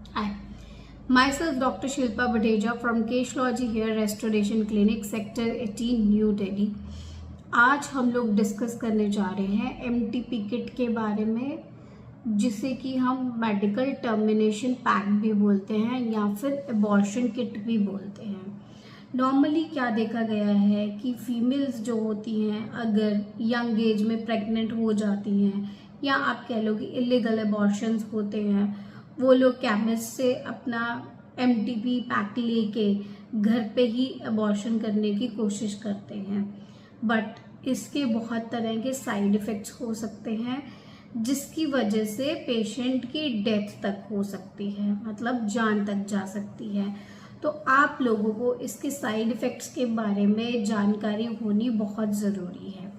Hi, myself Dr. Shilpa Badeja from Cashology Hair Restoration Clinic, Sector 18, New Delhi। आज हम लोग discuss करने जा रहे हैं एमटीपी किट के बारे में, जिसे कि हम मेडिकल टर्मिनेशन पैक भी बोलते हैं या फिर एबॉर्शन किट भी बोलते हैं। नॉर्मली क्या देखा गया है कि फीमेल्स जो होती हैं अगर यंग एज में प्रेग्नेंट हो जाती हैं या आप कह लो कि इलीगल एबॉर्शंस होते हैं, वो लोग केमिस्ट से अपना एमटीपी पैक लेके घर पे ही एबॉर्शन करने की कोशिश करते हैं। बट इसके बहुत तरह के साइड इफ़ेक्ट्स हो सकते हैं, जिसकी वजह से पेशेंट की डेथ तक हो सकती है, मतलब जान तक जा सकती है। तो आप लोगों को इसके साइड इफ़ेक्ट्स के बारे में जानकारी होनी बहुत ज़रूरी है।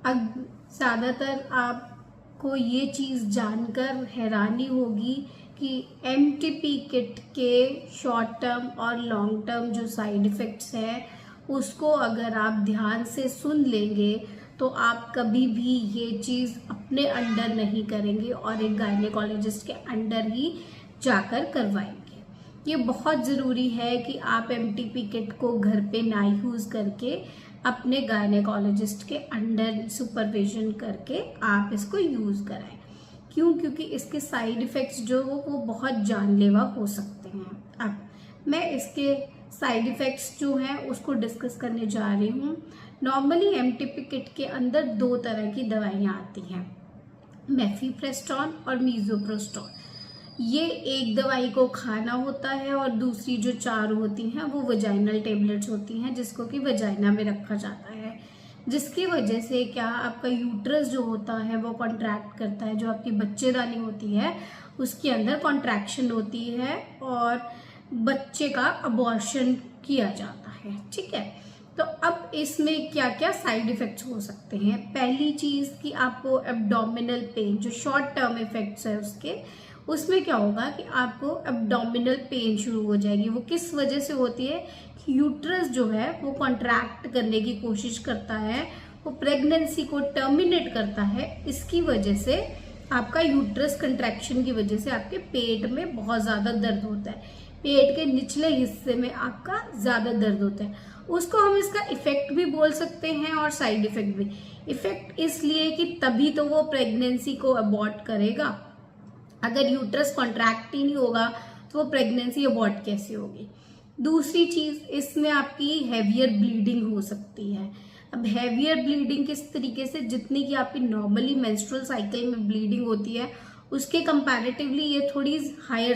अब ज़्यादातर आपको ये चीज़ जानकर हैरानी होगी कि एमटीपी किट के शॉर्ट टर्म और लॉन्ग टर्म जो साइड इफ़ेक्ट्स हैं, उसको अगर आप ध्यान से सुन लेंगे तो आप कभी भी ये चीज़ अपने अंडर नहीं करेंगे और एक गायनेकोलॉजिस्ट के अंडर ही जाकर करवाएंगे। ये बहुत ज़रूरी है कि आप एमटीपी किट को घर पे ना यूज़ करके अपने गायनेकोलॉजिस्ट के अंडर सुपरविजन करके आप इसको यूज़ कराएं। क्यों? क्योंकि इसके साइड इफ़ेक्ट्स जो वो बहुत जानलेवा हो सकते हैं। अब मैं इसके साइड इफ़ेक्ट्स जो हैं उसको डिस्कस करने जा रही हूँ। नॉर्मली एमटीपी किट के अंदर दो तरह की दवाइयाँ आती हैं, मेफीप्रेस्टोन और मीज़ोप्रोस्टोन। ये एक दवाई को खाना होता है और दूसरी जो चार होती हैं वो वजाइनल टेबलेट्स होती हैं, जिसको कि वजाइना में रखा जाता है, जिसकी वजह से क्या आपका यूट्रस जो होता है वो कॉन्ट्रैक्ट करता है। जो आपकी बच्चेदानी होती है उसके अंदर कॉन्ट्रैक्शन होती है और बच्चे का अबॉर्शन किया जाता है। ठीक है, तो अब इसमें क्या क्या साइड इफ़ेक्ट्स हो सकते हैं। पहली चीज़ कि आपको एब्डोमिनल पेन, जो शॉर्ट टर्म इफ़ेक्ट्स है उसमें क्या होगा कि आपको एब्डोमिनल पेन शुरू हो जाएगी। वो किस वजह से होती है? यूट्रस जो है वो कॉन्ट्रैक्ट करने की कोशिश करता है, वो प्रेगनेंसी को टर्मिनेट करता है। इसकी वजह से आपका यूट्रस कंट्रैक्शन की वजह से आपके पेट में बहुत ज़्यादा दर्द होता है, पेट के निचले हिस्से में आपका ज़्यादा दर्द होता है। उसको हम इसका इफेक्ट भी बोल सकते हैं और साइड इफेक्ट भी। इफेक्ट इसलिए कि तभी तो वो प्रेगनेंसी को अबॉर्ट करेगा। अगर यूट्रस कॉन्ट्रैक्ट ही नहीं होगा तो वो प्रेगनेंसी अबॉर्ट कैसे होगी। दूसरी चीज, इसमें आपकी हैवियर ब्लीडिंग हो सकती है। अब हैवियर ब्लीडिंग किस तरीके से? जितनी की आपकी नॉर्मली मेंस्ट्रुअल साइकिल में ब्लीडिंग होती है उसके कंपैरेटिवली ये थोड़ी हायर